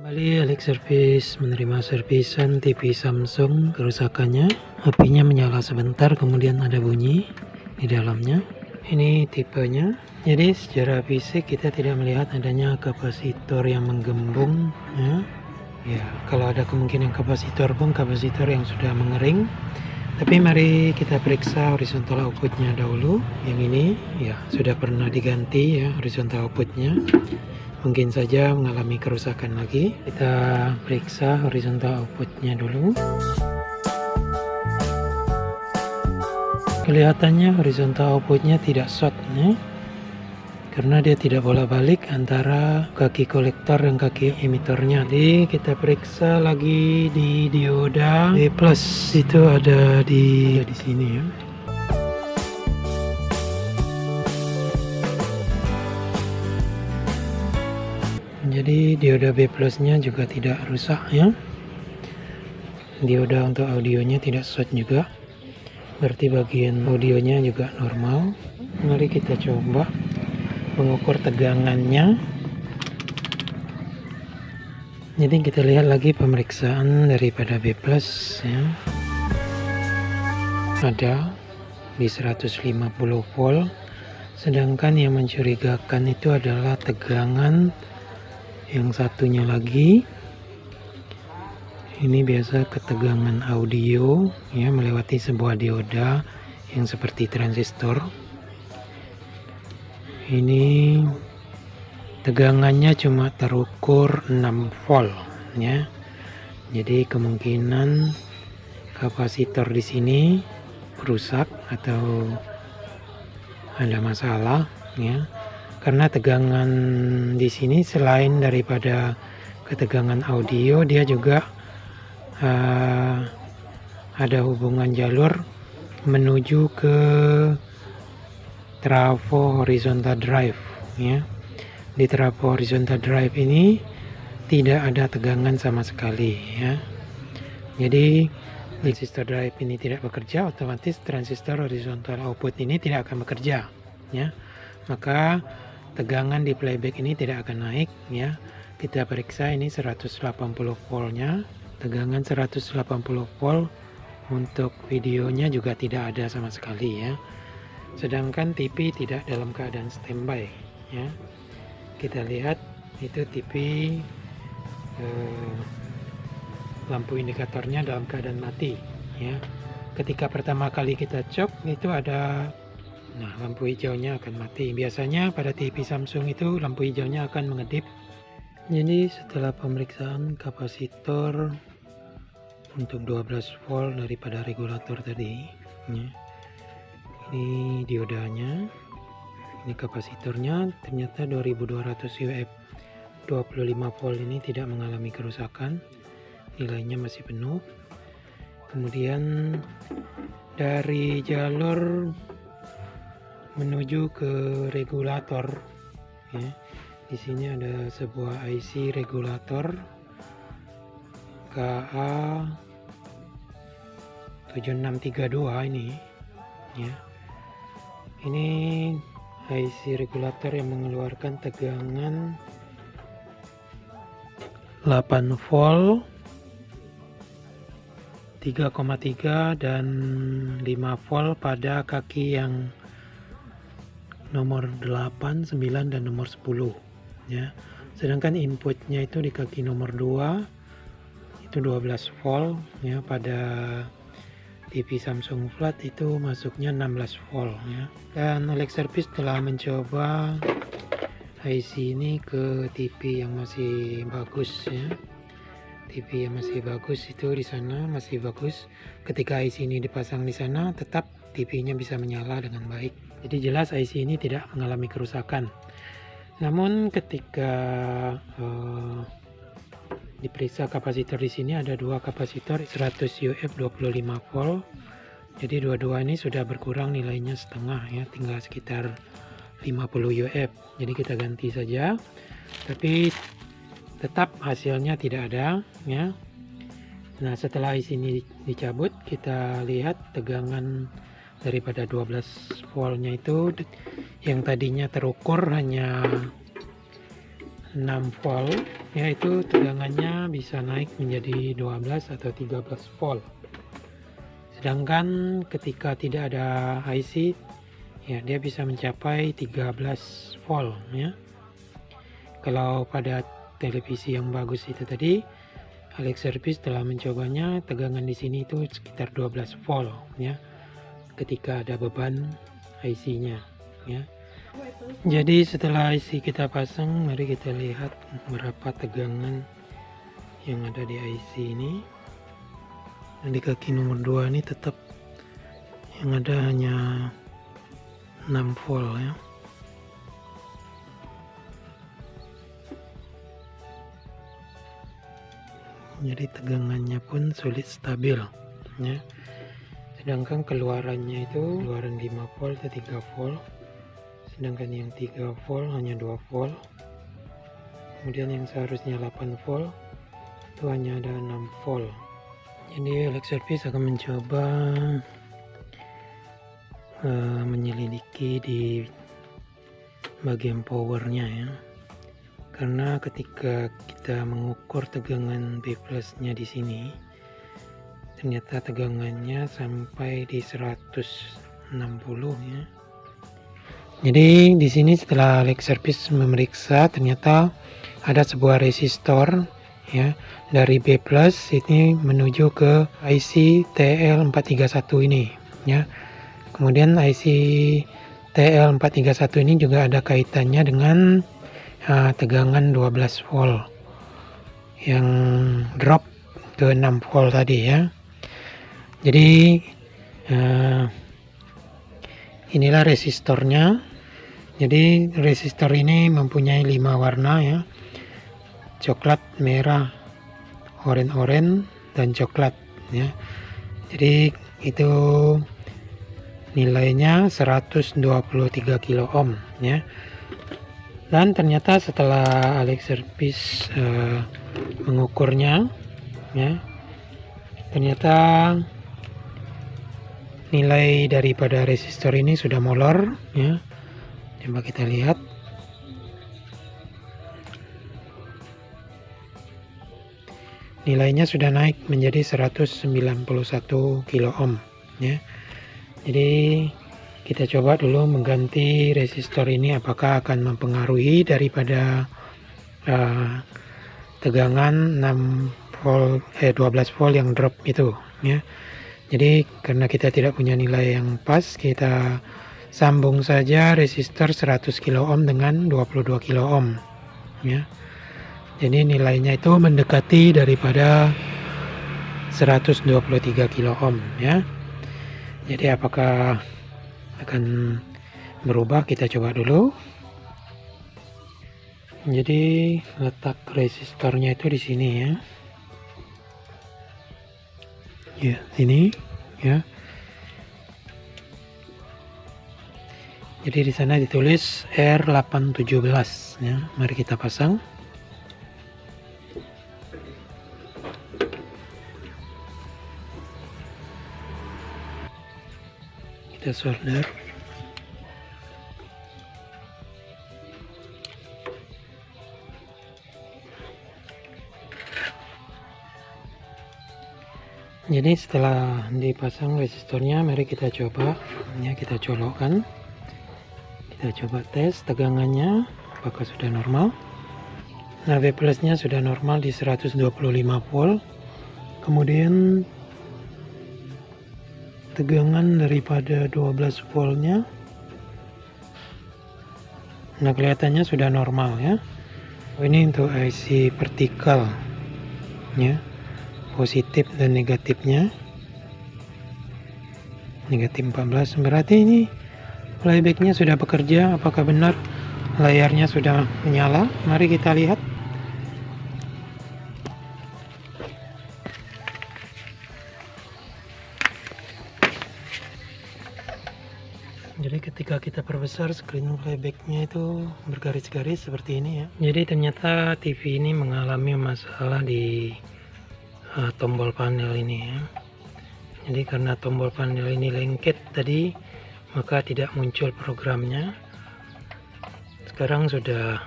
Kembali Alex Service menerima servisan TV Samsung. Kerusakannya, apinya menyala sebentar kemudian ada bunyi di dalamnya. Ini tipenya. Jadi secara fisik kita tidak melihat adanya kapasitor yang menggembung ya. Kalau ada kemungkinan kapasitor pun kapasitor yang sudah mengering. Tapi mari kita periksa horizontal outputnya dahulu. Yang ini ya sudah pernah diganti ya horizontal outputnya. Mungkin saja mengalami kerusakan lagi. Kita periksa horizontal outputnya dulu. Kelihatannya horizontal outputnya tidak short ya, karena dia tidak bolak-balik antara kaki kolektor dan kaki emitornya. Jadi kita periksa lagi di dioda B+, itu ada di sini ya. Jadi dioda B+ nya juga tidak rusak ya. Dioda untuk audionya tidak short juga, berarti bagian audionya juga normal. Mari kita coba mengukur tegangannya. Jadi kita lihat lagi pemeriksaan daripada B+ ya. Ada di 150 volt, sedangkan yang mencurigakan itu adalah tegangan yang satunya lagi. Ini biasa ketegangan audio ya, melewati sebuah dioda yang seperti transistor. Ini tegangannya cuma terukur 6 volt ya. Jadi kemungkinan kapasitor di sini rusak atau ada masalah ya. Karena tegangan di sini selain daripada ketegangan audio, dia juga ada hubungan jalur menuju ke trafo horizontal drive ya. Di trafo horizontal drive ini tidak ada tegangan sama sekali ya. Jadi transistor drive ini tidak bekerja, otomatis transistor horizontal output ini tidak akan bekerja ya. Maka tegangan di playback ini tidak akan naik ya. Kita periksa ini 180 voltnya, tegangan 180 volt. Untuk videonya juga tidak ada sama sekali ya. Sedangkan TV tidak dalam keadaan standby ya. Kita lihat itu TV lampu indikatornya dalam keadaan mati ya. Ketika pertama kali kita cok itu ada lampu hijaunya akan mati. Biasanya pada TV Samsung itu lampu hijaunya akan mengedip. Jadi setelah pemeriksaan kapasitor untuk 12 volt daripada regulator tadi ya. Ini diodanya, ini kapasitornya ternyata 2200 UF. 25 volt ini tidak mengalami kerusakan, nilainya masih penuh. Kemudian dari jalur menuju ke regulator ya. Di sini ada sebuah IC regulator KA 7632 ini ya. Ini IC regulator yang mengeluarkan tegangan 8 volt, 3,3 dan 5 volt pada kaki yang nomor 8, 9 dan nomor 10 ya. Sedangkan inputnya itu di kaki nomor 2 itu 12 volt ya. Pada TV Samsung Flat itu masuknya 16 volt ya. Dan Alex Service telah mencoba IC ini ke TV yang masih bagus ya. TV yang masih bagus itu di sana masih bagus. Ketika IC ini dipasang di sana, tetap TV-nya bisa menyala dengan baik. Jadi jelas IC ini tidak mengalami kerusakan. Namun ketika diperiksa kapasitor di sini ada dua kapasitor 100 UF 25 volt. Jadi dua-dua ini sudah berkurang nilainya setengah ya, tinggal sekitar 50 UF. Jadi kita ganti saja. Tapi tetap hasilnya tidak ada ya. Nah, setelah IC ini dicabut, kita lihat tegangan daripada 12 voltnya itu yang tadinya terukur hanya 6 volt, yaitu tegangannya bisa naik menjadi 12 atau 13 volt. Sedangkan ketika tidak ada IC, ya dia bisa mencapai 13 volt ya. Kalau pada televisi yang bagus itu tadi, Alex Service telah mencobanya, tegangan di sini itu sekitar 12 volt ya, ketika ada beban IC-nya ya. Jadi setelah IC kita pasang, mari kita lihat berapa tegangan yang ada di IC ini. Dan di kaki nomor 2 ini tetap yang ada hanya 6 volt ya. Jadi tegangannya pun sulit stabil ya. Sedangkan keluarannya itu keluaran 5 volt atau 3 volt. Sedangkan yang 3 volt hanya 2 volt. Kemudian yang seharusnya 8 volt itu hanya ada 6 volt. Jadi Alex Service akan mencoba menyelidiki di bagian powernya ya. Karena ketika kita mengukur tegangan B plusnya di sini, ternyata tegangannya sampai di 160 ya. Jadi di sini setelah Alex Service memeriksa, ternyata ada sebuah resistor ya dari B plus ini menuju ke IC TL431 ini ya. Kemudian IC TL431 ini juga ada kaitannya dengan tegangan 12 volt yang drop ke 6 volt tadi ya. Jadi inilah resistornya. Jadi resistor ini mempunyai 5 warna ya, coklat, merah, oranye, dan coklat ya. Jadi itu nilainya 123 kilo ohm ya. Dan ternyata setelah Alex Service mengukurnya ya, ternyata nilai daripada resistor ini sudah molor ya. Coba kita lihat. Nilainya sudah naik menjadi 191 kilo ohm ya. Jadi kita coba dulu mengganti resistor ini, apakah akan mempengaruhi daripada tegangan 6 volt 12 volt yang drop itu ya. Jadi karena kita tidak punya nilai yang pas, kita sambung saja resistor 100 kilo ohm dengan 22 kilo ohm ya. Jadi nilainya itu mendekati daripada 123 kilo ohm ya. Jadi apakah akan berubah, kita coba dulu. Jadi letak resistornya itu di sini ya. Ya, sini ya. Jadi di sana ditulis R817 ya. Mari kita pasang. Kita solder. Jadi setelah dipasang resistornya, mari kita coba ya, kita colokkan. Kita coba tes tegangannya apakah sudah normal. Nah, V plusnya sudah normal di 125 volt. Kemudian tegangan daripada 12 voltnya, nah kelihatannya sudah normal ya. Ini untuk IC vertikal ya, positif dan negatifnya. Negatif 14, berarti ini playbacknya sudah bekerja. Apakah benar layarnya sudah menyala? Mari kita lihat. Jadi ketika kita perbesar, screen playbacknya itu bergaris-garis seperti ini ya. Jadi ternyata TV ini mengalami masalah di tombol panel ini ya. Jadi karena tombol panel ini lengket tadi, maka tidak muncul programnya. Sekarang sudah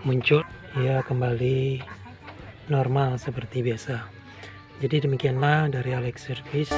muncul, ya kembali normal seperti biasa. Jadi demikianlah dari Alex Service.